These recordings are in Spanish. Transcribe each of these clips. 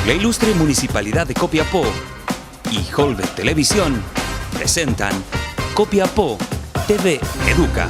La ilustre Municipalidad de Copiapó y Holbe Televisión presentan Copiapó TV Educa.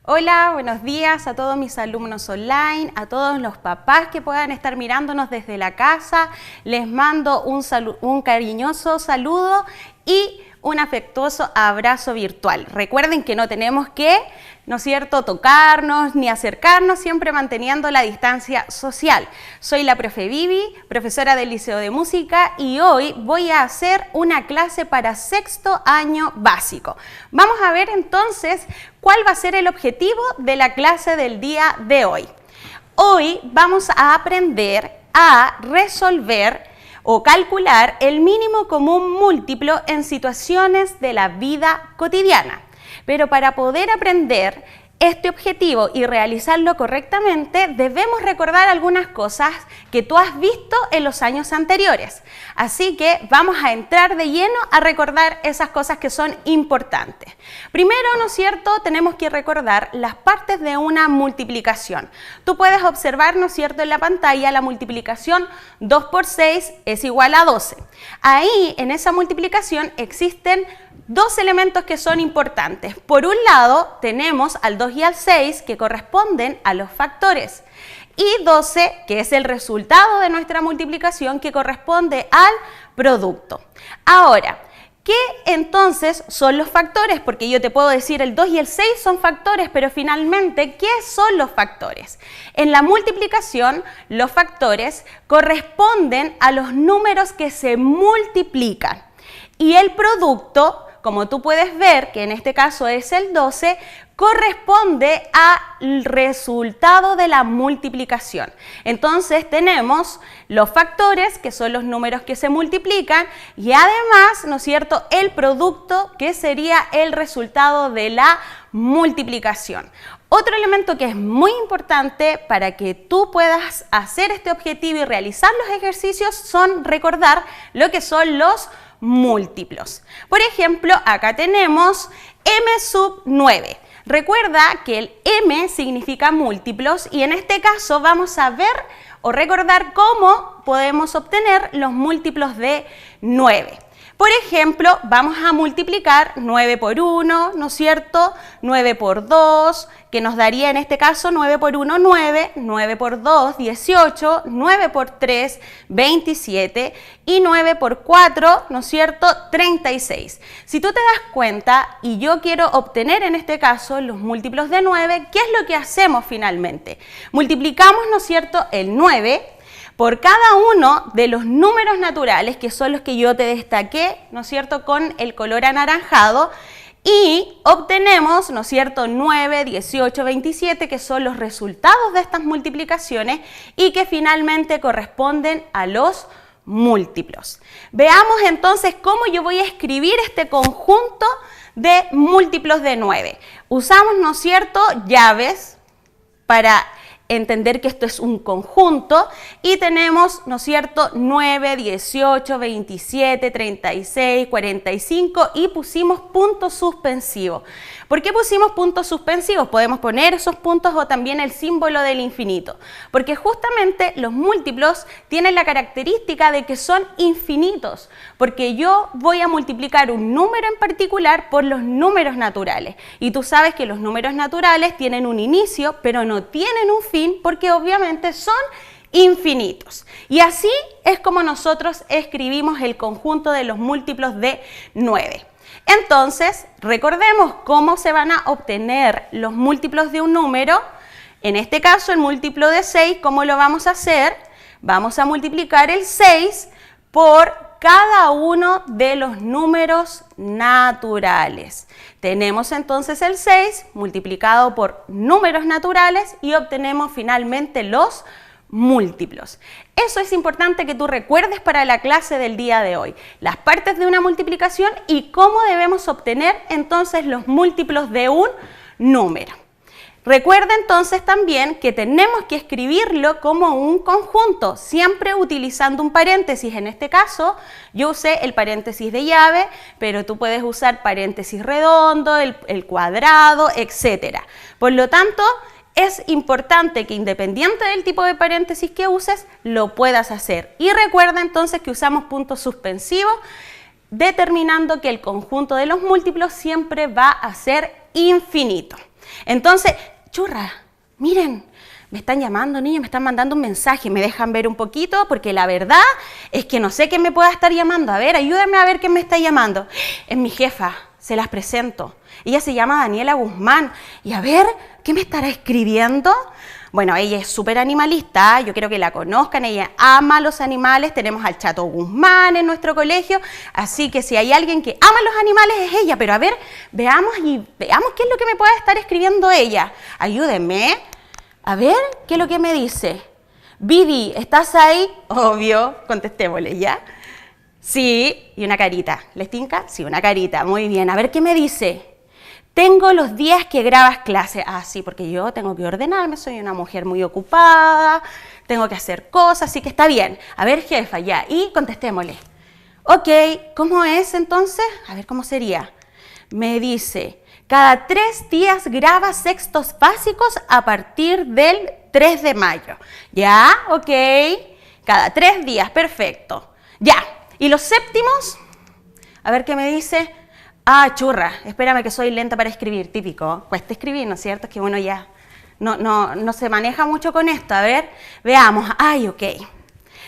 Hola, buenos días a todos mis alumnos online, a todos los papás que puedan estar mirándonos desde la casa. Les mando un cariñoso saludo y un afectuoso abrazo virtual. Recuerden que no tenemos que, ¿no es cierto?, tocarnos ni acercarnos, siempre manteniendo la distancia social. Soy la profe Vivi, profesora del Liceo de Música, y hoy voy a hacer una clase para sexto año básico. Vamos a ver entonces cuál va a ser el objetivo de la clase del día de hoy. Hoy vamos a aprender a resolver o calcular el mínimo común múltiplo en situaciones de la vida cotidiana. Pero para poder aprender este objetivo y realizarlo correctamente, debemos recordar algunas cosas que tú has visto en los años anteriores. Así que vamos a entrar de lleno a recordar esas cosas que son importantes. Primero, ¿no es cierto?, tenemos que recordar las partes de una multiplicación. Tú puedes observar, ¿no es cierto?, en la pantalla la multiplicación 2 por 6 es igual a 12. Ahí, en esa multiplicación, existen dos elementos que son importantes. Por un lado, tenemos al 2 y al 6, que corresponden a los factores, y 12, que es el resultado de nuestra multiplicación, que corresponde al producto. Ahora, ¿qué entonces son los factores? Porque yo te puedo decir el 2 y el 6 son factores, pero finalmente, ¿qué son los factores? En la multiplicación, los factores corresponden a los números que se multiplican. Y el producto, como tú puedes ver, que en este caso es el 12, corresponde al resultado de la multiplicación. Entonces tenemos los factores, que son los números que se multiplican, y además, ¿no es cierto?, el producto, que sería el resultado de la multiplicación. Otro elemento que es muy importante para que tú puedas hacer este objetivo y realizar los ejercicios son recordar lo que son los múltiplos. Por ejemplo, acá tenemos m sub 9. Recuerda que el m significa múltiplos y en este caso vamos a ver o recordar cómo podemos obtener los múltiplos de 9. Por ejemplo, vamos a multiplicar 9 por 1, ¿no es cierto?, 9 por 2, que nos daría en este caso 9 por 1, 9, 9 por 2, 18, 9 por 3, 27 y 9 por 4, ¿no es cierto?, 36. Si tú te das cuenta y yo quiero obtener en este caso los múltiplos de 9, ¿qué es lo que hacemos finalmente? Multiplicamos, ¿no es cierto?, el 9 por cada uno de los números naturales, que son los que yo te destaqué, ¿no es cierto?, con el color anaranjado, y obtenemos, ¿no es cierto?, 9, 18, 27, que son los resultados de estas multiplicaciones y que finalmente corresponden a los múltiplos. Veamos entonces cómo yo voy a escribir este conjunto de múltiplos de 9. Usamos, ¿no es cierto?, llaves para entender que esto es un conjunto y tenemos, ¿no es cierto?, 9, 18, 27, 36, 45 y pusimos puntos suspensivos. ¿Por qué pusimos puntos suspensivos? Podemos poner esos puntos o también el símbolo del infinito, porque justamente los múltiplos tienen la característica de que son infinitos, porque yo voy a multiplicar un número en particular por los números naturales y tú sabes que los números naturales tienen un inicio pero no tienen un fin porque obviamente son infinitos. Y así es como nosotros escribimos el conjunto de los múltiplos de 9. Entonces, recordemos cómo se van a obtener los múltiplos de un número. En este caso, el múltiplo de 6, ¿cómo lo vamos a hacer? Vamos a multiplicar el 6 por cada uno de los números naturales. Tenemos entonces el 6 multiplicado por números naturales y obtenemos finalmente los múltiplos. Eso es importante que tú recuerdes para la clase del día de hoy, las partes de una multiplicación y cómo debemos obtener entonces los múltiplos de un número. Recuerda entonces también que tenemos que escribirlo como un conjunto, siempre utilizando un paréntesis. En este caso, yo usé el paréntesis de llave, pero tú puedes usar paréntesis redondo, el cuadrado, etc. Por lo tanto, es importante que independiente del tipo de paréntesis que uses, lo puedas hacer. Y recuerda entonces que usamos puntos suspensivos, determinando que el conjunto de los múltiplos siempre va a ser infinito. Entonces, churra, miren, me están llamando, niños, me están mandando un mensaje, ¿me dejan ver un poquito? Porque la verdad es que no sé quién me pueda estar llamando. A ver, ayúdenme a ver quién me está llamando. Es mi jefa, se las presento. Ella se llama Daniela Guzmán. Y a ver, ¿qué me estará escribiendo? Bueno, ella es súper animalista, yo quiero que la conozcan, ella ama a los animales, tenemos al Chato Guzmán en nuestro colegio, así que si hay alguien que ama a los animales es ella, pero a ver, veamos qué es lo que me puede estar escribiendo ella. Ayúdenme, a ver, ¿qué es lo que me dice? Vivi, ¿estás ahí? Obvio, contestémosle, ¿ya? Sí, y una carita. ¿Les tinca? Sí, una carita, muy bien. A ver, ¿qué me dice? Tengo los días que grabas clase. Ah, sí, porque yo tengo que ordenarme, soy una mujer muy ocupada, tengo que hacer cosas, así que está bien. A ver, jefa, ya, y contestémosle. Ok, ¿cómo es entonces? A ver, ¿cómo sería? Me dice, cada 3 días graba sextos básicos a partir del 3 de mayo. ¿Ya? Ok, cada 3 días, perfecto. Ya, ¿y los séptimos? A ver, ¿qué me dice? Ah, churra, espérame que soy lenta para escribir, típico. Cuesta escribir, ¿no es cierto? Es que uno ya no se maneja mucho con esto. A ver, veamos. Ay, ok.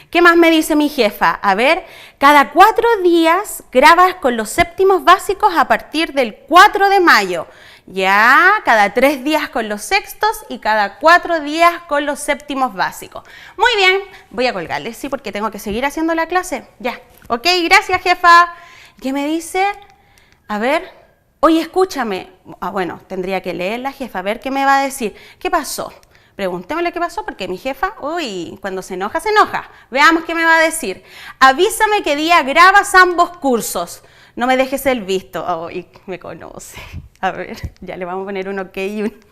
¿Qué más me dice mi jefa? A ver, cada 4 días grabas con los séptimos básicos a partir del 4 de mayo. Ya, cada 3 días con los sextos y cada 4 días con los séptimos básicos. Muy bien, voy a colgarle, sí, porque tengo que seguir haciendo la clase. Ya, ok, gracias, jefa. ¿Qué me dice? A ver, oye, escúchame. Ah, bueno, tendría que leer la jefa, a ver qué me va a decir. ¿Qué pasó? Preguntémosle qué pasó, porque mi jefa, uy, cuando se enoja, se enoja. Veamos qué me va a decir. Avísame qué día grabas ambos cursos. No me dejes el visto. Uy, me conoce. A ver, ya le vamos a poner un ok y un...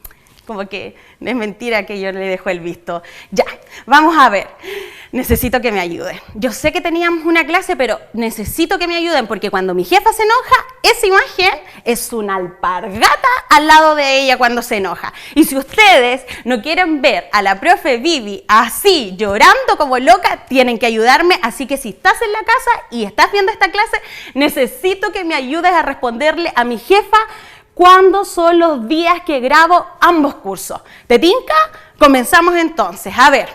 Como que es mentira que yo le dejo el visto. Ya, vamos a ver. Necesito que me ayuden. Yo sé que teníamos una clase, pero necesito que me ayuden porque cuando mi jefa se enoja, esa imagen es una alpargata al lado de ella cuando se enoja. Y si ustedes no quieren ver a la profe Vivi así, llorando como loca, tienen que ayudarme. Así que si estás en la casa y estás viendo esta clase, necesito que me ayudes a responderle a mi jefa ¿cuándo son los días que grabo ambos cursos? ¿Te tinca? Comenzamos entonces. A ver,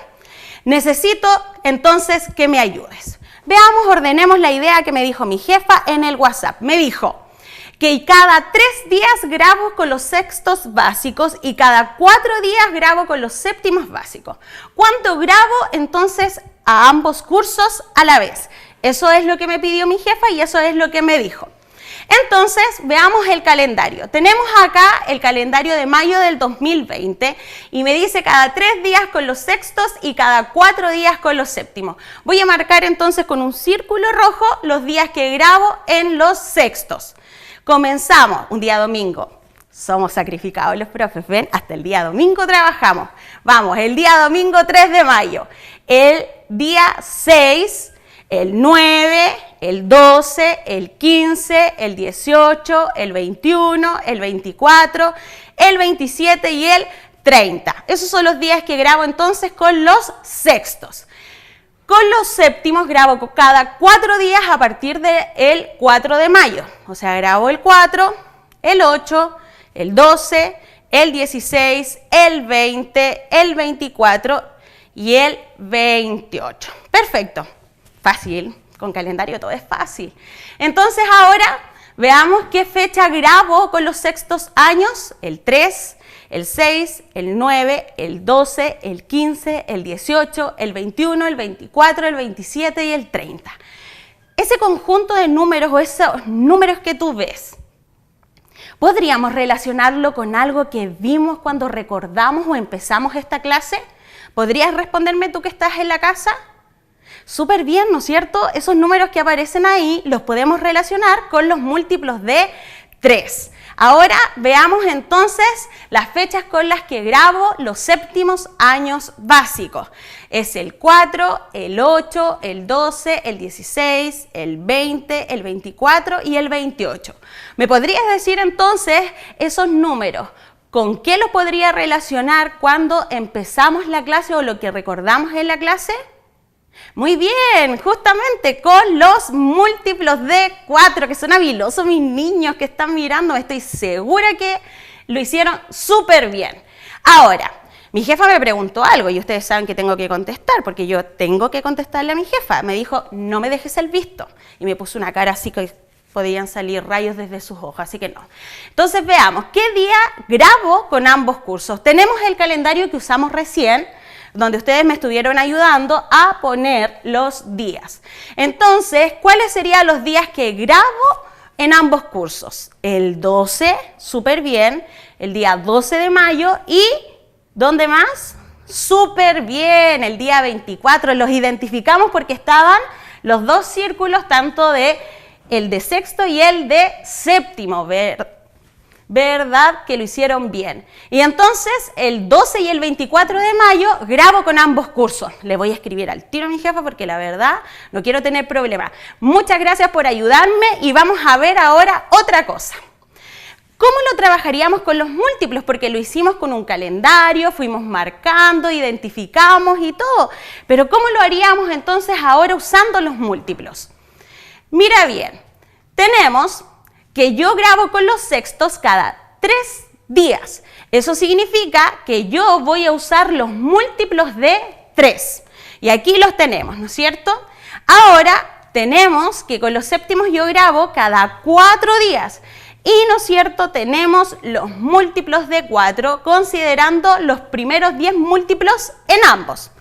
necesito entonces que me ayudes. Veamos, ordenemos la idea que me dijo mi jefa en el WhatsApp. Me dijo que cada 3 días grabo con los sextos básicos y cada 4 días grabo con los séptimos básicos. ¿Cuánto grabo entonces a ambos cursos a la vez? Eso es lo que me pidió mi jefa y eso es lo que me dijo. Entonces, veamos el calendario. Tenemos acá el calendario de mayo del 2020 y me dice cada 3 días con los sextos y cada 4 días con los séptimos. Voy a marcar entonces con un círculo rojo los días que grabo en los sextos. Comenzamos un día domingo. Somos sacrificados los profes, ¿ven? Hasta el día domingo trabajamos. Vamos, el día domingo 3 de mayo. El día 6... el 9, el 12, el 15, el 18, el 21, el 24, el 27 y el 30. Esos son los días que grabo entonces con los sextos. Con los séptimos grabo cada 4 días a partir del 4 de mayo. O sea, grabo el 4, el 8, el 12, el 16, el 20, el 24 y el 28. Perfecto. Fácil, con calendario todo es fácil. Entonces ahora veamos qué fecha grabo con los sextos años, el 3, el 6, el 9, el 12, el 15, el 18, el 21, el 24, el 27 y el 30. Ese conjunto de números o esos números que tú ves, ¿podríamos relacionarlo con algo que vimos cuando recordamos o empezamos esta clase? ¿Podrías responderme tú que estás en la casa? Súper bien, ¿no es cierto? Esos números que aparecen ahí los podemos relacionar con los múltiplos de 3. Ahora veamos entonces las fechas con las que grabo los séptimos años básicos. Es el 4, el 8, el 12, el 16, el 20, el 24 y el 28. ¿Me podrías decir entonces esos números ¿Con qué lo podría relacionar cuando empezamos la clase o lo que recordamos en la clase? Muy bien, justamente con los múltiplos de 4, que son habilosos mis niños que están mirando, estoy segura que lo hicieron súper bien. Ahora, mi jefa me preguntó algo y ustedes saben que tengo que contestar, porque yo tengo que contestarle a mi jefa. Me dijo, no me dejes el visto. Y me puso una cara así que podían salir rayos desde sus ojos, así que no. Entonces veamos, ¿qué día grabo con ambos cursos? Tenemos el calendario que usamos recién, donde ustedes me estuvieron ayudando a poner los días. Entonces, ¿cuáles serían los días que grabo en ambos cursos? El 12, súper bien, el día 12 de mayo y, ¿dónde más? Súper bien, el día 24, los identificamos porque estaban los dos círculos, tanto de el de sexto y el de séptimo, ¿verdad? Que lo hicieron bien. Y entonces, el 12 y el 24 de mayo grabo con ambos cursos. Le voy a escribir al tiro a mi jefa porque la verdad no quiero tener problemas. Muchas gracias por ayudarme y vamos a ver ahora otra cosa. ¿Cómo lo trabajaríamos con los múltiplos? Porque lo hicimos con un calendario, fuimos marcando, identificamos y todo. Pero ¿cómo lo haríamos entonces ahora usando los múltiplos? Mira bien, tenemos que yo grabo con los sextos cada 3 días. Eso significa que yo voy a usar los múltiplos de 3. Y aquí los tenemos, ¿no es cierto? Ahora tenemos que con los séptimos yo grabo cada 4 días. Y, ¿no es cierto?, tenemos los múltiplos de 4 considerando los primeros 10 múltiplos en ambos.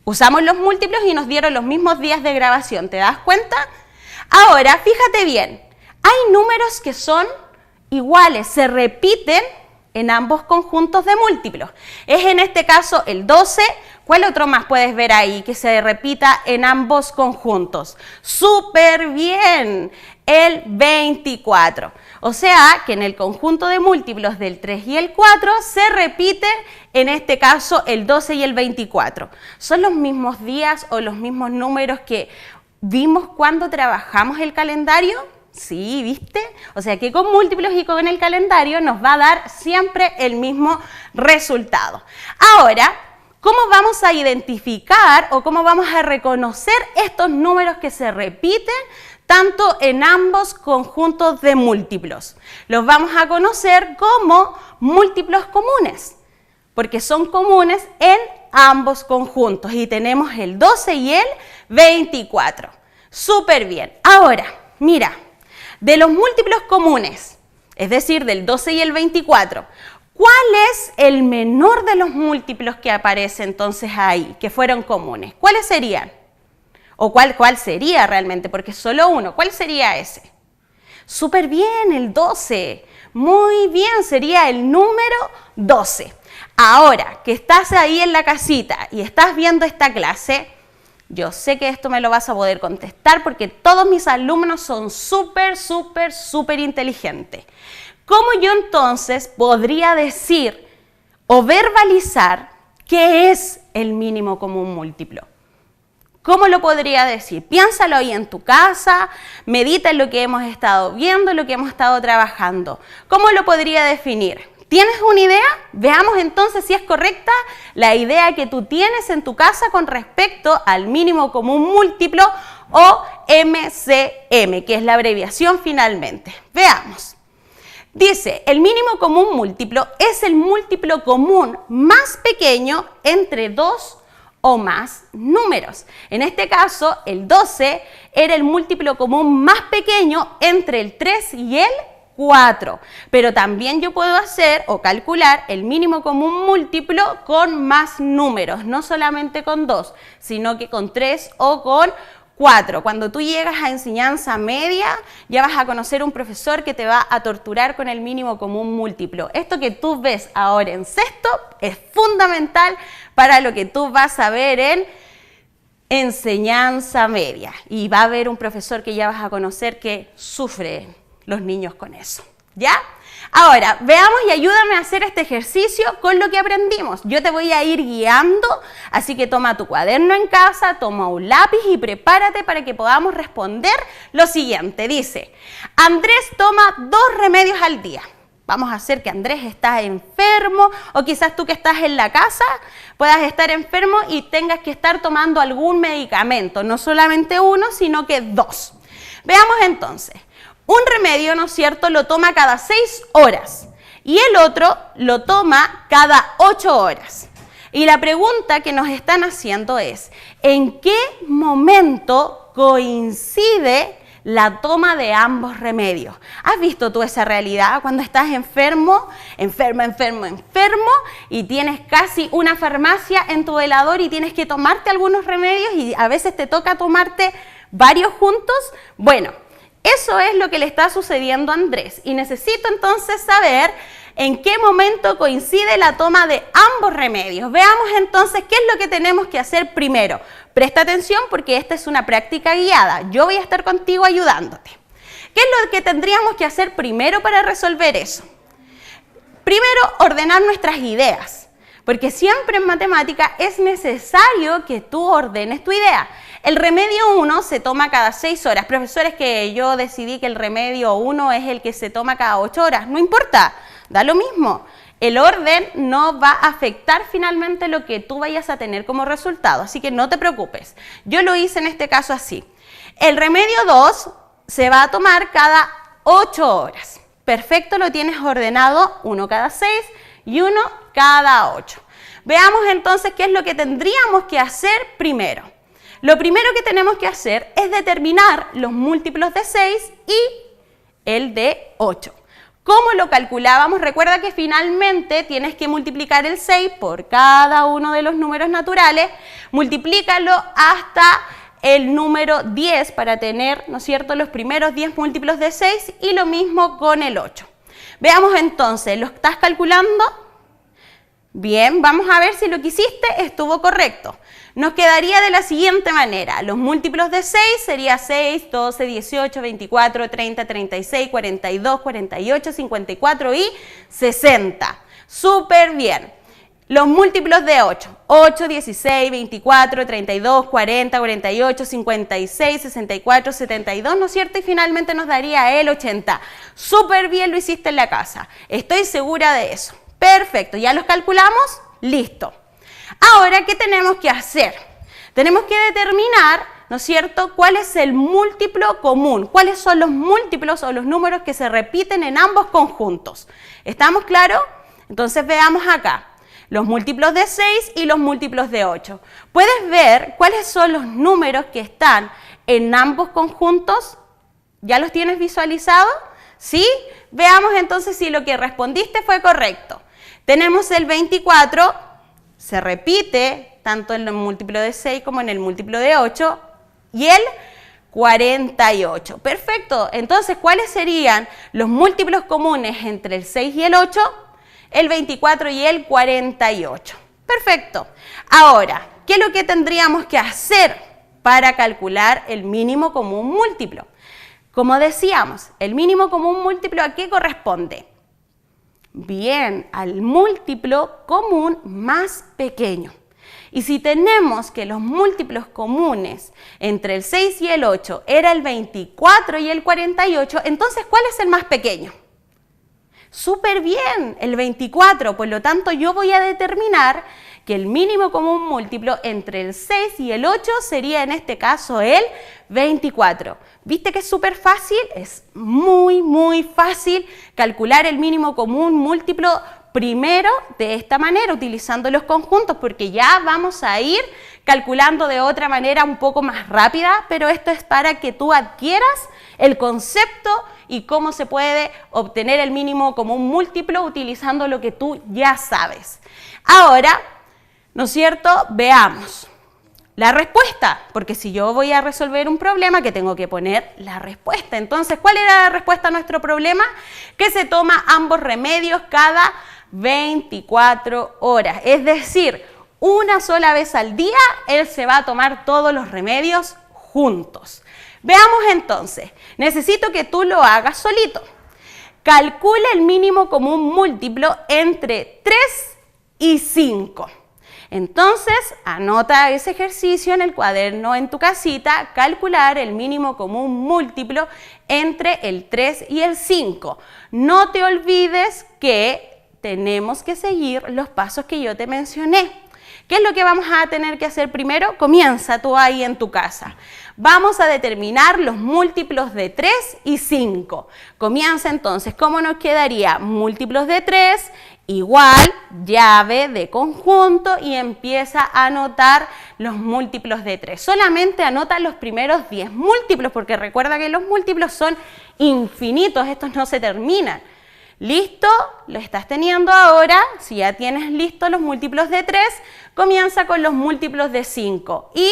Usamos los múltiplos y nos dieron los mismos días de grabación, ¿te das cuenta? Ahora, fíjate bien, hay números que son iguales, se repiten en ambos conjuntos de múltiplos. Es en este caso el 12, ¿cuál otro más puedes ver ahí que se repita en ambos conjuntos? ¡Súper bien! El 24. O sea que en el conjunto de múltiplos del 3 y el 4 se repiten en este caso el 12 y el 24. ¿Son los mismos días o los mismos números que vimos cuando trabajamos el calendario? Sí, ¿viste? O sea que con múltiplos y con el calendario nos va a dar siempre el mismo resultado. Ahora, ¿cómo vamos a identificar o cómo vamos a reconocer estos números que se repiten tanto en ambos conjuntos de múltiplos? Los vamos a conocer como múltiplos comunes, porque son comunes en ambos conjuntos y tenemos el 12 y el 24. Súper bien. Ahora, mira, de los múltiplos comunes, es decir, del 12 y el 24, ¿cuál es el menor de los múltiplos que aparece entonces ahí, que fueron comunes? ¿Cuáles serían? ¿O cuál sería realmente? Porque es solo uno. ¿Cuál sería ese? Súper bien, el 12. Muy bien, sería el número 12. Ahora que estás ahí en la casita y estás viendo esta clase, yo sé que esto me lo vas a poder contestar porque todos mis alumnos son súper inteligentes. ¿Cómo yo entonces podría decir o verbalizar qué es el mínimo común múltiplo? ¿Cómo lo podría decir? Piénsalo ahí en tu casa, medita en lo que hemos estado viendo, lo que hemos estado trabajando. ¿Cómo lo podría definir? ¿Tienes una idea? Veamos entonces si es correcta la idea que tú tienes en tu casa con respecto al mínimo común múltiplo o MCM, que es la abreviación finalmente. Veamos. Dice, el mínimo común múltiplo es el múltiplo común más pequeño entre dos o más números. En este caso, el 12 era el múltiplo común más pequeño entre el 3 y el 4, pero también yo puedo hacer o calcular el mínimo común múltiplo con más números, no solamente con 2, sino que con 3 o con 4. Cuando tú llegas a enseñanza media, ya vas a conocer un profesor que te va a torturar con el mínimo común múltiplo. Esto que tú ves ahora en sexto es fundamental para lo que tú vas a ver en enseñanza media. Y va a haber un profesor que ya vas a conocer que sufre los niños con eso, ¿ya? Ahora, veamos y ayúdame a hacer este ejercicio con lo que aprendimos. Yo te voy a ir guiando, así que toma tu cuaderno en casa, toma un lápiz y prepárate para que podamos responder lo siguiente. Dice, Andrés toma 2 remedios al día. Vamos a hacer que Andrés está enfermo, o quizás tú que estás en la casa puedas estar enfermo y tengas que estar tomando algún medicamento, no solamente uno, sino que 2. Veamos entonces, un remedio, ¿no es cierto?, lo toma cada 6 horas y el otro lo toma cada 8 horas. Y la pregunta que nos están haciendo es, ¿en qué momento coincide la toma de ambos remedios? ¿Has visto tú esa realidad cuando estás enfermo, y tienes casi una farmacia en tu velador y tienes que tomarte algunos remedios y a veces te toca tomarte varios juntos? Bueno, eso es lo que le está sucediendo a Andrés y necesito entonces saber en qué momento coincide la toma de ambos remedios. Veamos entonces qué es lo que tenemos que hacer primero. Presta atención porque esta es una práctica guiada. Yo voy a estar contigo ayudándote. ¿Qué es lo que tendríamos que hacer primero para resolver eso? Primero, ordenar nuestras ideas, porque siempre en matemática es necesario que tú ordenes tu idea. El remedio 1 se toma cada 6 horas. Profesores, que yo decidí que el remedio 1 es el que se toma cada 8 horas. No importa, da lo mismo. El orden no va a afectar finalmente lo que tú vayas a tener como resultado, así que no te preocupes. Yo lo hice en este caso así. El remedio 2 se va a tomar cada 8 horas. Perfecto, lo tienes ordenado, 1 cada 6 y 1 cada 8. Veamos entonces qué es lo que tendríamos que hacer primero. Lo primero que tenemos que hacer es determinar los múltiplos de 6 y el de 8. ¿Cómo lo calculábamos? Recuerda que finalmente tienes que multiplicar el 6 por cada uno de los números naturales, multiplícalo hasta el número 10 para tener, ¿no es cierto?, los primeros 10 múltiplos de 6 y lo mismo con el 8. Veamos entonces, ¿lo estás calculando? Bien, vamos a ver si lo que hiciste estuvo correcto. Nos quedaría de la siguiente manera, los múltiplos de 6 sería 6, 12, 18, 24, 30, 36, 42, 48, 54 y 60. Súper bien. Los múltiplos de 8, 8, 16, 24, 32, 40, 48, 56, 64, 72, ¿no es cierto? Y finalmente nos daría el 80. Súper bien lo hiciste en la casa, estoy segura de eso. Perfecto, ¿ya los calculamos? Listo. Ahora, ¿qué tenemos que hacer? Tenemos que determinar, ¿no es cierto?, cuál es el múltiplo común, cuáles son los múltiplos o los números que se repiten en ambos conjuntos. ¿Estamos claros? Entonces veamos acá, los múltiplos de 6 y los múltiplos de 8. ¿Puedes ver cuáles son los números que están en ambos conjuntos? ¿Ya los tienes visualizados? ¿Sí? Veamos entonces si lo que respondiste fue correcto. Tenemos el 24, se repite tanto en el múltiplo de 6 como en el múltiplo de 8, y el 48. Perfecto, entonces, ¿cuáles serían los múltiplos comunes entre el 6 y el 8? El 24 y el 48. Perfecto. Ahora, ¿qué es lo que tendríamos que hacer para calcular el mínimo común múltiplo? Como decíamos, el mínimo común múltiplo, ¿a qué corresponde? Bien, al múltiplo común más pequeño. Y si tenemos que los múltiplos comunes entre el 6 y el 8 era el 24 y el 48, entonces, ¿cuál es el más pequeño? Súper bien, el 24. Por lo tanto, yo voy a determinar que el mínimo común múltiplo entre el 6 y el 8 sería en este caso el 24. ¿Viste que es súper fácil? Es muy fácil calcular el mínimo común múltiplo primero de esta manera, utilizando los conjuntos, porque ya vamos a ir calculando de otra manera un poco más rápida, pero esto es para que tú adquieras el concepto y cómo se puede obtener el mínimo común múltiplo utilizando lo que tú ya sabes. Ahora, ¿no es cierto?, veamos la respuesta, porque si yo voy a resolver un problema, que tengo que poner la respuesta. Entonces, ¿cuál era la respuesta a nuestro problema? Que se toma ambos remedios cada 24 horas, es decir, una sola vez al día él se va a tomar todos los remedios juntos. Veamos entonces, necesito que tú lo hagas solito. Calcula el mínimo común múltiplo entre 3 y 5. Entonces, anota ese ejercicio en el cuaderno en tu casita, calcular el mínimo común múltiplo entre el 3 y el 5. No te olvides que tenemos que seguir los pasos que yo te mencioné. ¿Qué es lo que vamos a tener que hacer primero? Comienza tú ahí en tu casa. Vamos a determinar los múltiplos de 3 y 5. Comienza entonces, ¿cómo nos quedaría? Múltiplos de 3 igual llave de conjunto y empieza a anotar los múltiplos de 3. Solamente anota los primeros 10 múltiplos porque recuerda que los múltiplos son infinitos, estos no se terminan. ¿Listo? Lo estás teniendo ahora. Si ya tienes listos los múltiplos de 3, comienza con los múltiplos de 5. Y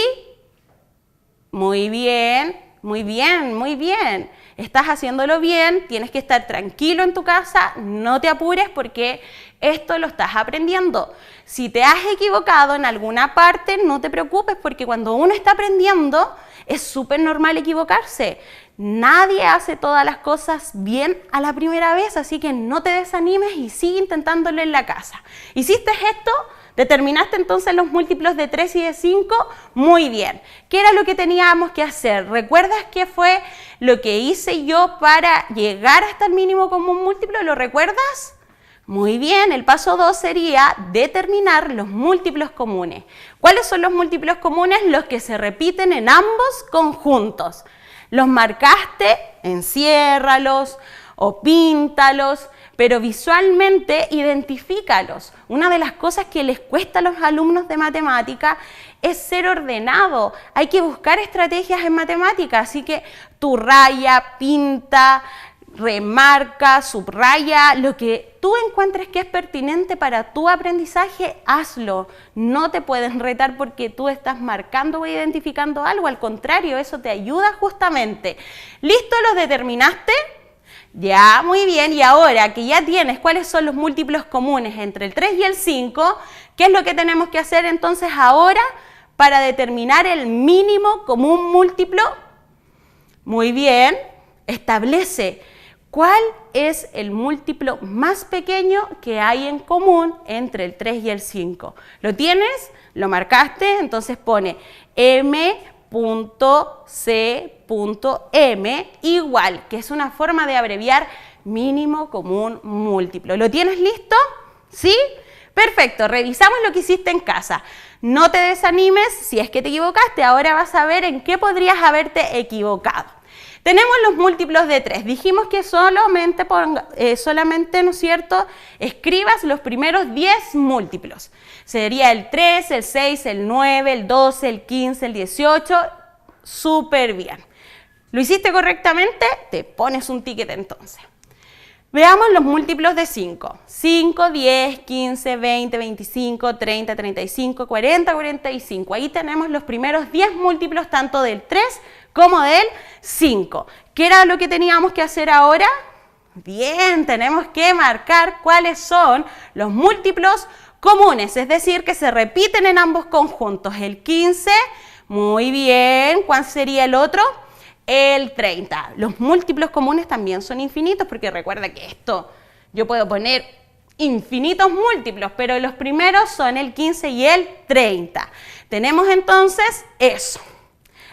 muy bien, muy bien, muy bien. Estás haciéndolo bien, tienes que estar tranquilo en tu casa, no te apures porque esto lo estás aprendiendo. Si te has equivocado en alguna parte, no te preocupes porque cuando uno está aprendiendo es súper normal equivocarse. Nadie hace todas las cosas bien a la primera vez, así que no te desanimes y sigue intentándolo en la casa. ¿Hiciste esto? ¿Determinaste entonces los múltiplos de 3 y de 5? Muy bien. ¿Qué era lo que teníamos que hacer? ¿Recuerdas qué fue lo que hice yo para llegar hasta el mínimo común múltiplo? ¿Lo recuerdas? Muy bien, el paso 2 sería determinar los múltiplos comunes. ¿Cuáles son los múltiplos comunes? Los que se repiten en ambos conjuntos. ¿Los marcaste? Enciérralos o píntalos, pero visualmente identifícalos. Una de las cosas que les cuesta a los alumnos de matemática es ser ordenado. Hay que buscar estrategias en matemática, así que tú raya, pinta, remarca, subraya, lo que tú encuentres que es pertinente para tu aprendizaje, hazlo. No te puedes retar porque tú estás marcando o identificando algo, al contrario, eso te ayuda justamente. ¿Listo? ¿Los determinaste? Ya, muy bien. Y ahora que ya tienes cuáles son los múltiplos comunes entre el 3 y el 5, ¿qué es lo que tenemos que hacer entonces ahora para determinar el mínimo común múltiplo? Muy bien, establece cuál es el múltiplo más pequeño que hay en común entre el 3 y el 5. ¿Lo tienes? ¿Lo marcaste? Entonces pone m.c.m igual, que es una forma de abreviar mínimo común múltiplo. ¿Lo tienes listo? ¿Sí? Perfecto, revisamos lo que hiciste en casa. No te desanimes si es que te equivocaste, ahora vas a ver en qué podrías haberte equivocado. Tenemos los múltiplos de 3. Dijimos que solamente, ¿no es cierto?, escribas los primeros 10 múltiplos. Sería el 3, el 6, el 9, el 12, el 15, el 18. Súper bien. ¿Lo hiciste correctamente? Te pones un ticket entonces. Veamos los múltiplos de 5. 5, 10, 15, 20, 25, 30, 35, 40, 45. Ahí tenemos los primeros 10 múltiplos tanto del 3 como del 5. ¿Qué era lo que teníamos que hacer ahora? Bien, tenemos que marcar cuáles son los múltiplos comunes, es decir, que se repiten en ambos conjuntos. El 15, muy bien. ¿Cuál sería el otro? El 30. Los múltiplos comunes también son infinitos, porque recuerda que esto, yo puedo poner infinitos múltiplos, pero los primeros son el 15 y el 30. Tenemos entonces eso.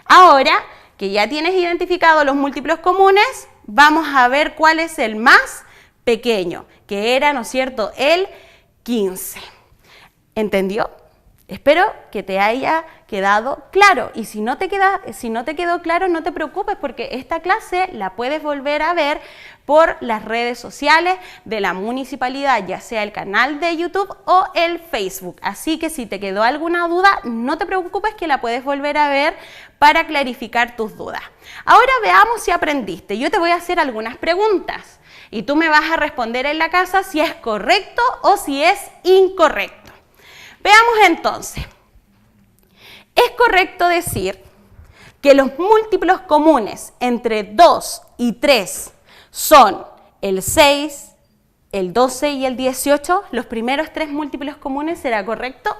Ahora que ya tienes identificado los múltiplos comunes, vamos a ver cuál es el más pequeño, que era, ¿no es cierto?, el 15. ¿Entendió? Espero que te haya quedado claro, y si no te quedó claro, no te preocupes porque esta clase la puedes volver a ver por las redes sociales de la municipalidad, ya sea el canal de YouTube o el Facebook. Así que si te quedó alguna duda, no te preocupes que la puedes volver a ver para clarificar tus dudas. Ahora veamos si aprendiste. Yo te voy a hacer algunas preguntas y tú me vas a responder en la casa si es correcto o si es incorrecto. Veamos entonces. ¿Es correcto decir que los múltiplos comunes entre 2 y 3 son el 6, el 12 y el 18? Los primeros 3 múltiplos comunes, ¿será correcto?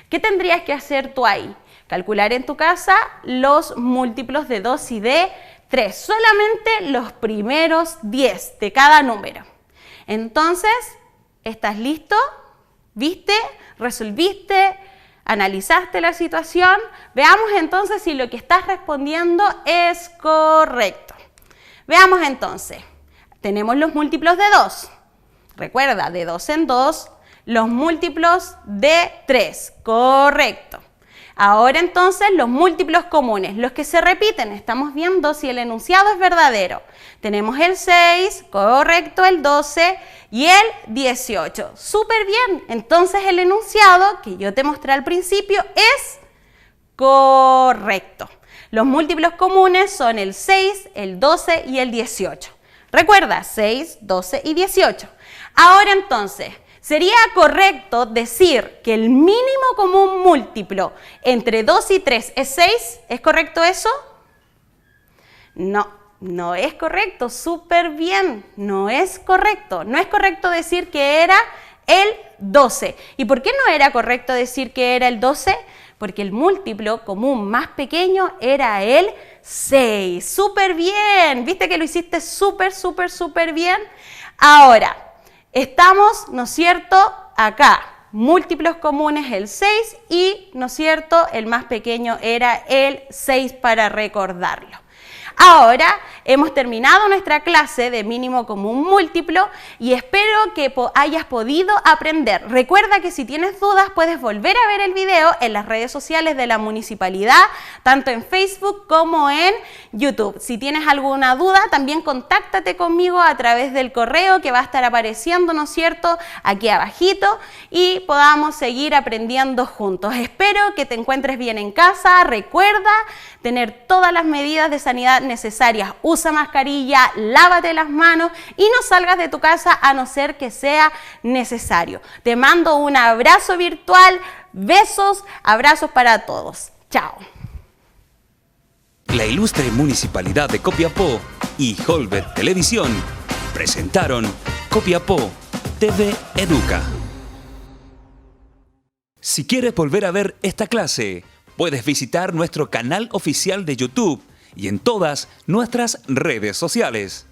¿Qué tendrías que hacer tú ahí? Calcular en tu casa los múltiplos de 2 y de 3, solamente los primeros 10 de cada número. Entonces, ¿estás listo? ¿Viste? ¿Resolviste? analizaste la situación. Veamos entonces si lo que estás respondiendo es correcto. Veamos entonces. Tenemos los múltiplos de 2. Recuerda, de 2 en 2, los múltiplos de 3. Correcto. Ahora entonces los múltiplos comunes, los que se repiten. Estamos viendo si el enunciado es verdadero. Tenemos el 6, correcto, el 12 y el 18. Súper bien. Entonces el enunciado que yo te mostré al principio es correcto. Los múltiplos comunes son el 6, el 12 y el 18. Recuerda, 6, 12 y 18. Ahora entonces, ¿sería correcto decir que el mínimo común múltiplo entre 2 y 3 es 6? ¿Es correcto eso? No, no es correcto. Súper bien. No es correcto. No es correcto decir que era el 12. ¿Y por qué no era correcto decir que era el 12? Porque el múltiplo común más pequeño era el 6. ¡Súper bien! ¿Viste que lo hiciste súper bien? Ahora, estamos, ¿no es cierto?, acá. Múltiplos comunes el 6 y, ¿no es cierto?, el más pequeño era el 6 para recordarlo. Ahora hemos terminado nuestra clase de mínimo común múltiplo y espero que hayas podido aprender. Recuerda que si tienes dudas puedes volver a ver el video en las redes sociales de la municipalidad, tanto en Facebook como en YouTube. Si tienes alguna duda, también contáctate conmigo a través del correo que va a estar apareciendo, ¿no es cierto?, aquí abajito, y podamos seguir aprendiendo juntos. Espero que te encuentres bien en casa. Recuerda tener todas las medidas de sanidad necesarias. Usa mascarilla, lávate las manos y no salgas de tu casa a no ser que sea necesario. Te mando un abrazo virtual, besos, abrazos para todos. Chao. La ilustre Municipalidad de Copiapó y Holbert Televisión presentaron Copiapó TV Educa. Si quieres volver a ver esta clase, puedes visitar nuestro canal oficial de YouTube y en todas nuestras redes sociales.